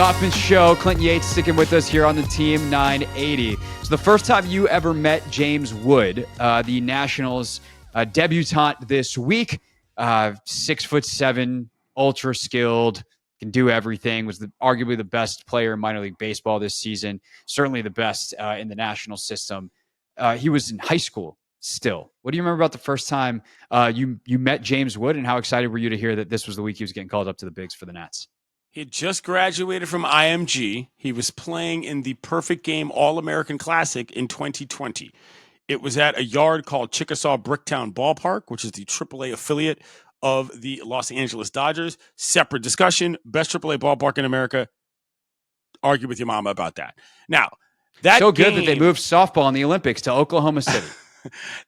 Softman Show. Clinton Yates sticking with us here on the Team 980. So the first time you ever met James Wood, the Nationals debutant this week, 6'7", ultra skilled, can do everything, was arguably the best player in minor league baseball this season, certainly the best in the national system. He was in high school still. What do you remember about the first time you met James Wood, and how excited were you to hear that this was the week he was getting called up to the bigs for the Nats? He had just graduated from IMG. He was playing in the Perfect Game All-American Classic in 2020. It was at a yard called Chickasaw Bricktown Ballpark, which is the AAA affiliate of the Los Angeles Dodgers. Separate discussion. Best AAA ballpark in America. Argue with your mama about that. Now, that so good that they moved softball in the Olympics to Oklahoma City.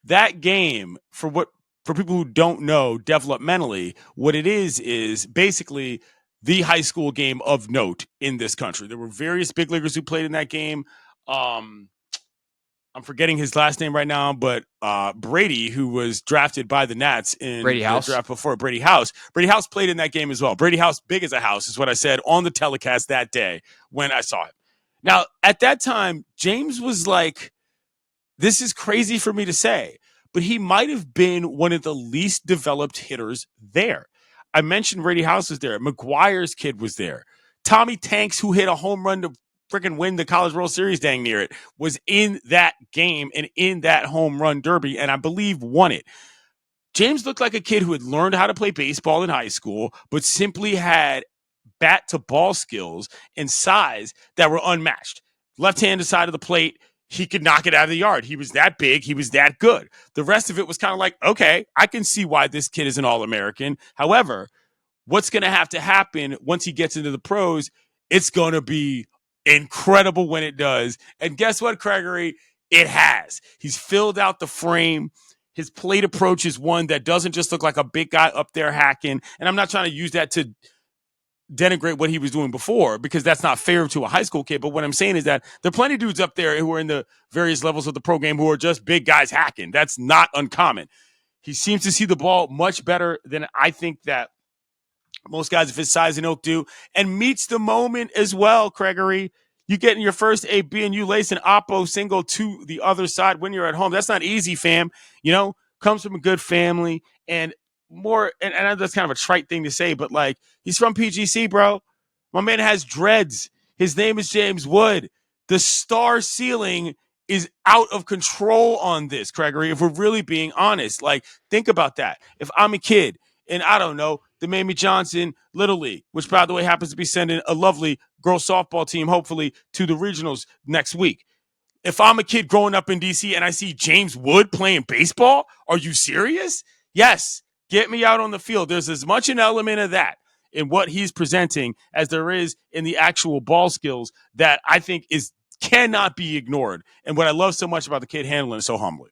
That game, for people who don't know developmentally, what it is basically the high school game of note in this country. There were various big leaguers who played in that game. I'm forgetting his last name right now, but Brady, who was drafted by the Nats in the draft before, Brady House played in that game as well. Brady House, big as a house, is what I said on the telecast that day when I saw him. Now, at that time, James was like, this is crazy for me to say, but he might have been one of the least developed hitters there. I mentioned Brady House was there. McGuire's kid was there. Tommy Tanks, who hit a home run to freaking win the College World Series dang near it, was in that game and in that home run derby, and I believe won it. James looked like a kid who had learned how to play baseball in high school, but simply had bat-to-ball skills and size that were unmatched. Left-handed side of the plate, he could knock it out of the yard. He was that big. He was that good. The rest of it was kind of like, okay, I can see why this kid is an All-American. However, what's going to have to happen once he gets into the pros, it's going to be incredible when it does. And guess what, Gregory? It has. He's filled out the frame. His plate approach is one that doesn't just look like a big guy up there hacking. And I'm not trying to use that to denigrate what he was doing before, because that's not fair to a high school kid. But what I'm saying is that there are plenty of dudes up there who are in the various levels of the pro game who are just big guys hacking. That's not uncommon. He seems to see the ball much better than I think that most guys of his size and ilk do, and meets the moment as well, Gregory. You get in your first AB and you lace an oppo single to the other side when you're at home. That's not easy, fam. Comes from a good family, and and I know that's kind of a trite thing to say, but like, he's from PGC, bro. My man has dreads. His name is James Wood. The star ceiling is out of control on this, Gregory, if we're really being honest. Like, think about that. If I'm a kid and I don't know, the Mamie Johnson Little League, which by the way happens to be sending a lovely girls softball team, hopefully, to the regionals next week. If I'm a kid growing up in DC and I see James Wood playing baseball, are you serious? Yes. Get me out on the field. There's as much an element of that in what he's presenting as there is in the actual ball skills that I think cannot be ignored. And what I love so much about the kid handling it so humbly.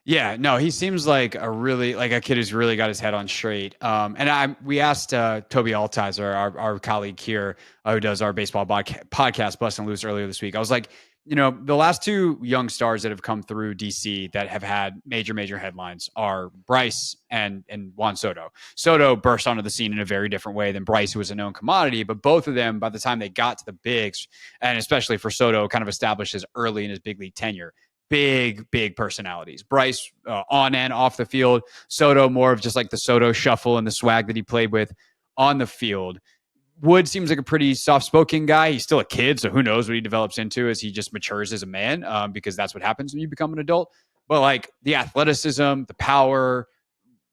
Yeah, no, he seems like a kid who's really got his head on straight. We asked Toby Altizer, our colleague here, who does our baseball podcast, Bustin' Loose, earlier this week. I was like, the last two young stars that have come through DC that have had major headlines are Bryce and Juan Soto. Soto burst onto the scene in a very different way than Bryce, who was a known commodity, but both of them, by the time they got to the bigs, and especially for Soto, kind of established his early in his big league tenure. Big personalities. Bryce on and off the field. Soto more of just like the Soto shuffle and the swag that he played with on the field. Wood seems like a pretty soft-spoken guy. He's still a kid, so who knows what he develops into as he just matures as a man, because that's what happens when you become an adult. But like the athleticism, the power,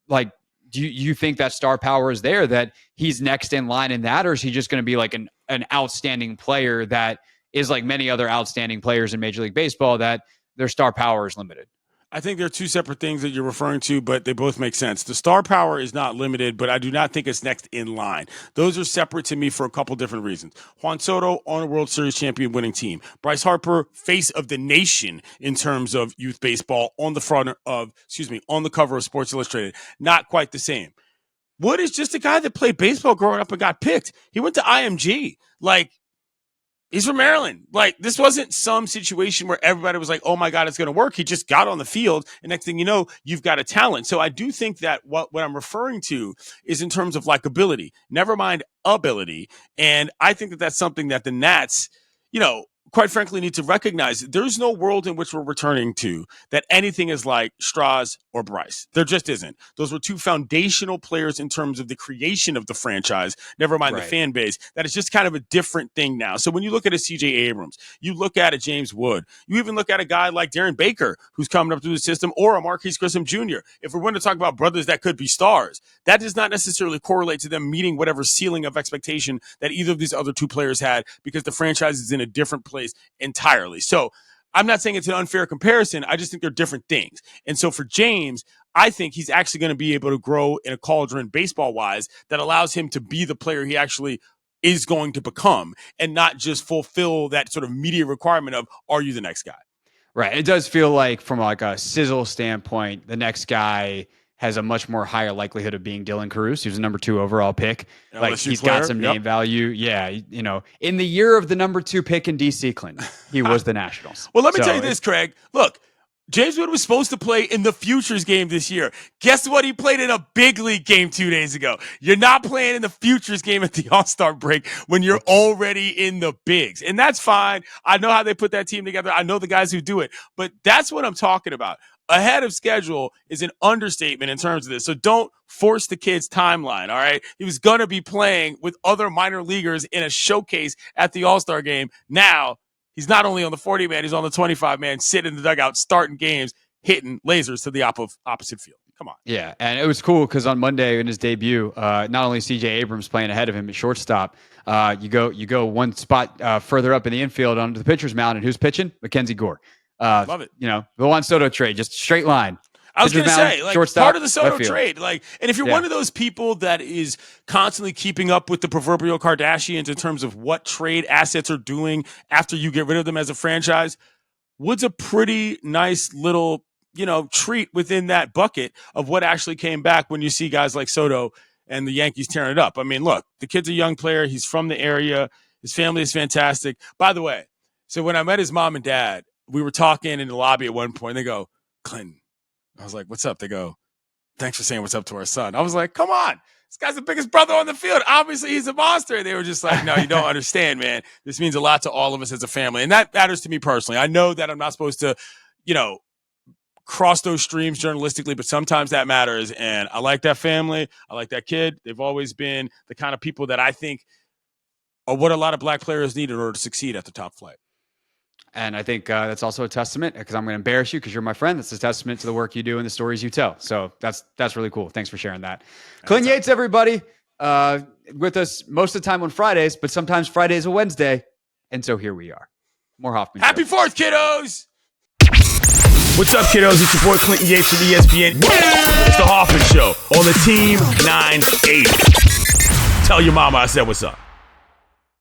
like, do you think that star power is there, that he's next in line in that, or is he just going to be like an outstanding player that is like many other outstanding players in Major League Baseball, that their star power is limited? I think there are two separate things that you're referring to, but they both make sense. The star power is not limited, but I do not think it's next in line. Those are separate to me for a couple different reasons. Juan Soto on a World Series champion winning team. Bryce Harper, face of the nation in terms of youth baseball, on the cover of Sports Illustrated. Not quite the same. Wood is just a guy that played baseball growing up and got picked. He went to IMG. Like, He's from Maryland. Like, this wasn't some situation where everybody was like, oh my God, it's going to work. He just got on the field. And next thing you know, you've got a talent. So I do think that what I'm referring to is in terms of likability, never mind ability. And I think that that's something that the Nats, quite frankly, need to recognize. There's no world in which we're returning to that anything is like Strauss or Bryce. There just isn't. Those were two foundational players in terms of the creation of the franchise, never mind the fan base. That is just kind of a different thing now. So when you look at a CJ Abrams, you look at a James Wood, you even look at a guy like Darren Baker, who's coming up through the system, or a Marquise Grissom Jr. If we're going to talk about brothers that could be stars, that does not necessarily correlate to them meeting whatever ceiling of expectation that either of these other two players had, because the franchise is in a different place entirely. So I'm not saying it's an unfair comparison. I just think they're different things. And so for James, I think he's actually going to be able to grow in a cauldron baseball wise that allows him to be the player he actually is going to become, and not just fulfill that sort of media requirement of, are you the next guy? Right. It does feel like, from like a sizzle standpoint, the next guy has a much more higher likelihood of being Dylan Cruz, who's a number 2 overall pick. LSU like, he's player, got some name value. Yeah. In the year of the number 2 pick in DC, Clinton, he was the Nationals. Well, let me tell you this, Craig. Look, James Wood was supposed to play in the Futures game this year. Guess what? He played in a big league game 2 days ago. You're not playing in the Futures game at the All-Star break when you're already in the bigs. And that's fine. I know how they put that team together. I know the guys who do it. But that's what I'm talking about. Ahead of schedule is an understatement in terms of this. So don't force the kid's timeline, all right? He was going to be playing with other minor leaguers in a showcase at the All-Star game. Now, he's not only on the 40-man, he's on the 25-man, sitting in the dugout, starting games, hitting lasers to the opposite field. Come on. Yeah, and it was cool because on Monday in his debut, not only CJ Abrams playing ahead of him at shortstop, you go one spot further up in the infield onto the pitcher's mound, and who's pitching? Mackenzie Gore. Love it. The Juan Soto trade, just straight line. I was going to say, like, shortstop, part of the Soto trade. Like, and if you're one of those people that is constantly keeping up with the proverbial Kardashians in terms of what trade assets are doing after you get rid of them as a franchise, Wood's a pretty nice little, treat within that bucket of what actually came back when you see guys like Soto and the Yankees tearing it up. I mean, look, the kid's a young player. He's from the area. His family is fantastic. By the way, so when I met his mom and dad, we were talking in the lobby at one point. They go, Clinton. I was like, what's up? They go, thanks for saying what's up to our son. I was like, come on. This guy's the biggest brother on the field. Obviously, he's a monster. And they were just like, no, you don't understand, man. This means a lot to all of us as a family. And that matters to me personally. I know that I'm not supposed to, cross those streams journalistically, but sometimes that matters. And I like that family. I like that kid. They've always been the kind of people that I think are what a lot of black players need in order to succeed at the top flight. And I think that's also a testament, because I'm going to embarrass you because you're my friend. That's a testament to the work you do and the stories you tell. So that's really cool. Thanks for sharing that. Clinton Yates, everybody, with us most of the time on Fridays, but sometimes Friday is a Wednesday. And so here we are. More Hoffman. Happy 4th, kiddos. What's up, kiddos? It's your boy Clinton Yates from ESPN. It's the Hoffman Show on the Team 980. Tell your mama I said what's up.